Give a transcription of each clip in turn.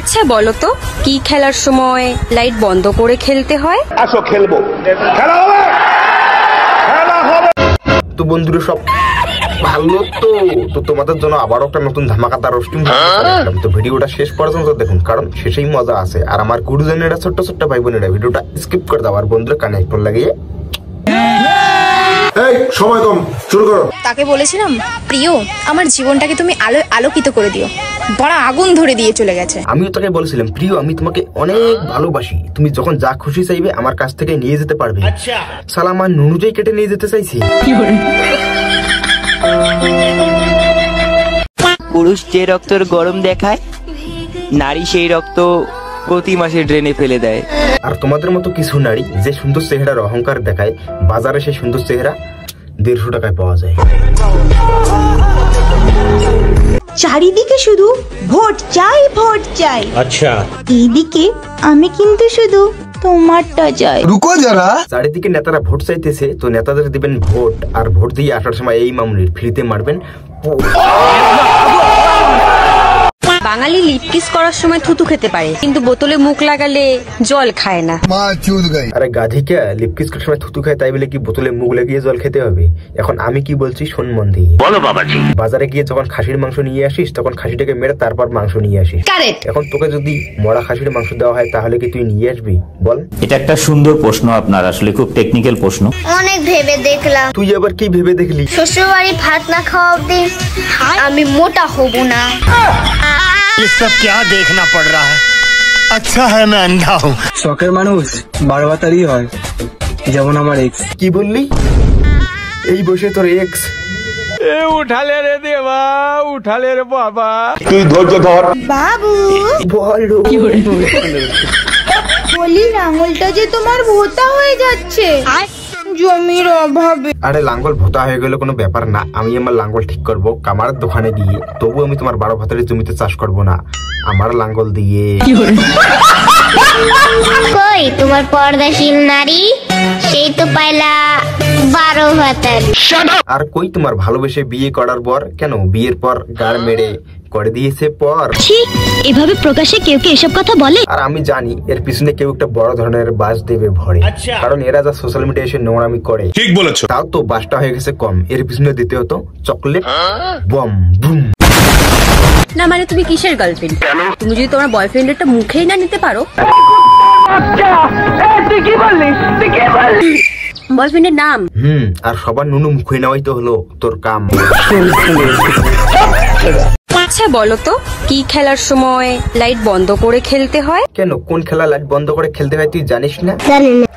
আচ্ছা বলো তো, কি খেলার সময় লাইট বন্ধ করে খেলতে হয়? আসো খেলবো, খেলা হবে, খেলা হবে। তো বন্ধুরা সব ভালো তো তোমাদের জন্য আবার একটা নতুন ধামাকাদার রোস্টিং তো ভিডিওটা শেষ পর্যন্ত দেখুন, কারণ শেষেই মজা আছে। আর আমার গুরুজনেরা ছোট্ট ছোট্ট ভাই বোনেরা ভিডিওটা স্কিপ করে দাও, আর বন্ধুরা কানে একটু লাগিয়ে এই সময় কম, শুরু করো। তাকে বলেছিলাম, প্রিয় আমার জীবনটাকে তুমি আলোকিত করে দিও, বড় আগুন ধরে দিয়ে চলে গেছে। আমিও তাকে বলেছিলাম, প্রিয় আমি তোমাকে অনেক ভালোবাসি, তুমি যখন যা খুশি চাইবে আমার কাছ থেকে নিয়ে যেতে পারবে। শালা আমার নুনুটাই কেটে নিয়ে যেতে চাইছি। পুরুষ যে রক্তের গরম দেখায়, নারী সেই রক্ত প্রতি মাসে ড্রেনে ফেলে দেয়। আর তোমাদের মতো কিছু নারী যে সুন্দর চেহারার অহংকার দেখায়, বাজারে সেই সুন্দর চেহারা 150 টাকায় পাওয়া যায়। চারিদিকে শুধু ভোট চাই, ভোট চাই। আচ্ছা, এইদিকে আমি কিন্তু শুধু তোমারটা চাই। রুকো যারা। চারিদিকে নেতারা ভোট চাইতেছে, তো নেতাদের দিবেন ভোট, আর ভোট দিয়ে আসার সময় এই মামুনির ফ্রিতে মারবেন। বাঙালি লিপকিস করার সময় থুতু খেতে পারে, কিন্তু বোতলে মুখ লাগালে জল খায় না। আরে গাধিকা, লিপকিস করার সময় থুতু খায় তাই বলে কি বোতলে মুখ লাগিয়ে জল খেতে হবে? এখন আমি কি বলছি শোন মন দিয়ে। বলো বাবাজি। বাজারে গিয়ে যখন খাসির মাংস নিয়ে আসিস, তখন খাসিটাকে মেরে তারপর মাংস নিয়ে আসিস। এখন তোকে যদি মরা খাসির মাংস দেওয়া হয়, তাহলে কি তুই নিয়ে আসবি বল? এটা একটা সুন্দর প্রশ্ন আপনার, আসলে খুব টেকনিক্যাল প্রশ্ন। অনেক ভেবে দেখলাম। তুই আবার কি ভেবে দেখলি? শ্বশুরবাড়ি ভাত না খাওয়া অব্দি আমি মোটা হব না। ये सब क्या देखना पड़ रहा है? अच्छा है मैं अंधा हूँ। শখের মানুষ বারবাতারই হয়, যেমন আমার এক্স। কি বললি? এই বসে তোর এক্স? উঠালে রে দেবা, উঠালে রে বাবা। তুই ধৈর্য ধর বাবু, বলো। বলি লাঙলটা যে তোমার ভোতা হয়ে যাচ্ছে জমির অভাবে। আরে লাঙ্গল ভোতা হয়ে গেলে কোনো ব্যাপার না, আমি আমার লাঙ্গল ঠিক করব কামারের দোকানে গিয়ে। তবু আমি তোমার 12 ভাতারের জমিতে চাষ করব না আমার লাঙ্গল দিয়ে। কই তোমার পর্দাশীল নারী, সেই তো পাইলা 12 ভাতার। আর কই তোমার ভালোবেসে বিয়ে করার পর, কেন বিয়ের পর গাড় মেরে করে দিয়েছে পর। এভাবে প্রকাশে কেউ কে এসব কথা বলে? আর আমি জানি এর পিছনে কেউ একটা বড় ধরনের বাস দেবে ভরে, কারণ এরা যা সোশ্যাল মিডিয়া এসে নোংরামি করে। ঠিক বলেছো। তাও তো বাসটা হয়ে গেছে কম, এর পিছনে দিতে হতো চকলেট বম বুম। না মানে তুমি কিসের গার্লফ্রেন্ড? তুমি যদি তোমার বয়ফ্রেন্ডেরটা মুখেই না নিতে পারো। বয়ফ্রেন্ডের নাম? আর সবার নুনু মুখে নেওয়াই তো হলো তোর কাম। আচ্ছা বলো তো, কি খেলার সময় লাইট বন্ধ করে খেলতে হয়? কেন, কোন খেলা লাইট বন্ধ করে খেলতে হয় তুই জানিস না?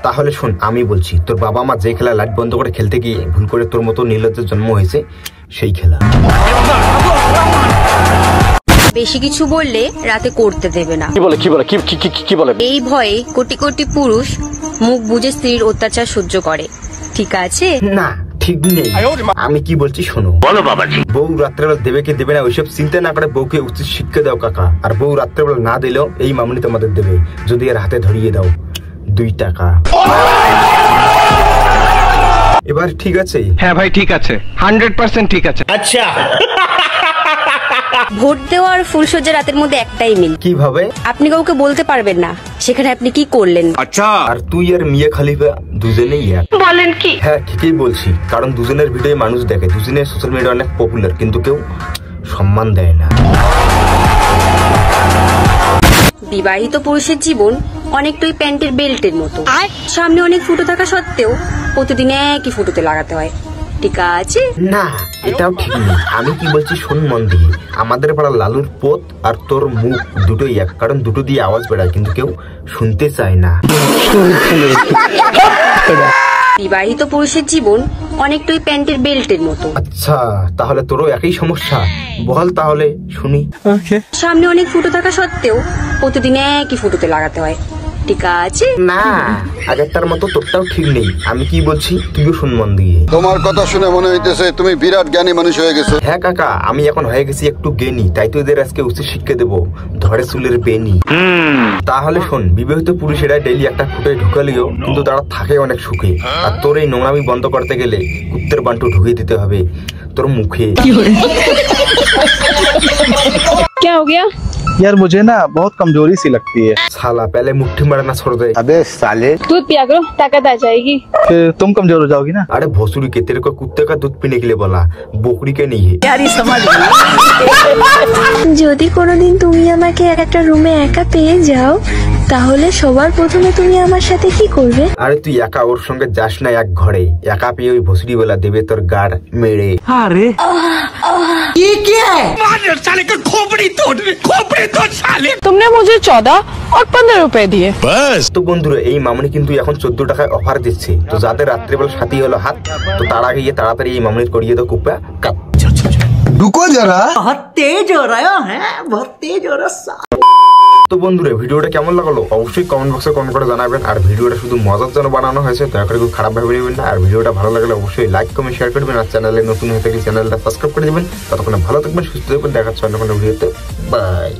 তাহলে শোন আমি বলছি, তোর বাবা মা যে খেলা লাইট বন্ধ করে খেলতে গিয়ে ভুল করে তোর মতো নির্লজ্জের জন্ম হয়েছে, সেই খেলা। বেশি কিছু বললে রাতে করতে দেবে না। কি বলে? এই ভয়ে কোটি কোটি পুরুষ মুখ বুজে স্ত্রীর অত্যাচার সহ্য করে, ঠিক আছে? না ঠিক নেই, আমি কি বলছি শোনো। বলো বাবাজি। বউ রাত্রেবেলা দেবে কি দেবে না ওইসব চিন্তা না করে বউকে উচিত শিক্ষা দাও কাকা। আর বউ রাত্রেবেলা না দিলেও এই মামুনি তোমাদের দেবে, যদি এর হাতে ধরিয়ে দাও 2 টাকা। এবার ঠিক আছে? হ্যাঁ ভাই ঠিক আছে, 100% ঠিক আছে। अच्छा ভোট দেওয়া আর ফুলসজ্জা রাতের মধ্যে একটাই মিল। কিভাবে? আপনি কাউকে বলতে পারবেন না সেখানে আপনি কি করলেন। আচ্ছা, আর তুই আর মিয়া খালিফা দুজনেই এক। বলেন কি? হ্যাঁ ঠিকই বলছি, কারণ দুজনের ভিডিও মানুষ দেখে, দুজনের সোশ্যাল মিডিয়া অনেক পপুলার, কিন্তু কেউ সম্মান দেয় না। বিবাহিত পুরুষের জীবন অনেকটাই প্যান্টের বেল্টের মতো, সামনে অনেক ফুটো থাকা সত্ত্বেও প্রতিদিন একই ফুটোতে লাগাতে হয়, ঠিক আছে? না এটাও ঠিক নেই, আমি কি বলছি শোন মন দিয়ে। আমাদের পাড়া লালুর পোত আর তোর মুখ দুটোই এক, কারণ দুটো দিয়ে আওয়াজ বেড়ায়, কিন্তু কেউ শুনতে চায় না। বিবাহিত পুরুষের জীবন অনেকটাই প্যান্টের বেল্টের মতো। আচ্ছা তাহলে তোরও একই সমস্যা, বল তাহলে শুনি। সামনে অনেক ফুটো থাকা সত্ত্বেও প্রতিদিন একই ফুটোতে লাগাতে হয়, ঠিক আছে? না আগেরটার মতো তোরটাও ঠিক নেই, আমি কি বলছি তুইও শুন মন দিয়ে। তোমার কথা শুনে মনে হইতেছে তুমি বিরাট জ্ঞানী মানুষ হয়ে গেছো। হ্যাঁ কাকা, আমি এখন হয়ে গেছি একটু জ্ঞানী, তাই তো এদের আজকে উচিত শিক্ষা দেবো, ধরে চুলের বেনি। তাহলে শোন, বিবাহিত পুরুষেরা ডেইলি একটা ফুটে ঢুকালেও কিন্তু তারা থাকে অনেক সুখে। আর তোর এই নোংরামি বন্ধ করতে গেলে কুত্তের বান্টু ঢুকিয়ে দিতে হবে তোর মুখে। क्या हो गया? यार मुझे ना बहुत कमजोरी सी लगती है। साला पहले मुट्ठी मारना छोड़ दे। अबे साले, दूध पिया करो, ताकत आ जाएगी। फिर तुम कमजोर हो जाओगी ना। अरे भोसड़ी के, तेरे को कुत्ते का दूध पीने के लिए बोला, बकरी के नहीं है। যদি কোনোদিন তুমি আমাকে একটা রুমে একা পেয়ে যাও, তাহলে সবার প্রথমে তুমি আমার সাথে কি করবে? আরে তুই একা ওর সঙ্গে যাস না এক ঘরে, একা পেয়ে ওই ভোসড়ি বেলা দেবে তোর গাড় মেরে। अरे तुमने मुझे 14 और 15 रुपए दिए। তো বন্ধুরা, এই মামনি কিন্তু এখন 14 টাকায় অফার দিচ্ছে। তো যাদের রাত্রেবেলা সাথী হলো হাত, তো তারা গিয়ে তাড়াতাড়ি এই মামনির করিয়ে দাও কুপা কাপ। रुको जरा। তো বন্ধুরা, ভিডিওটা কেমন লাগলো অবশ্যই কমেন্ট বক্সে কমেন্ট করে জানাবেন। আর ভিডিওটা শুধু মজার জন্য বানানো হয়েছে, দয়া করে খুব খারাপ ভাবে নেবেন না। আর ভিডিওটা ভালো লাগলে অবশ্যই লাইক কমেন্ট শেয়ার করবেন। আর চ্যানেলে নতুন হয়ে থাকলে চ্যানেলটা সাবস্ক্রাইব করে দেবেন। ততক্ষণে ভালো থাকবেন, সুস্থ থাকবেন। দেখা হচ্ছে অন্য কোনো ভিডিওতে। বাই।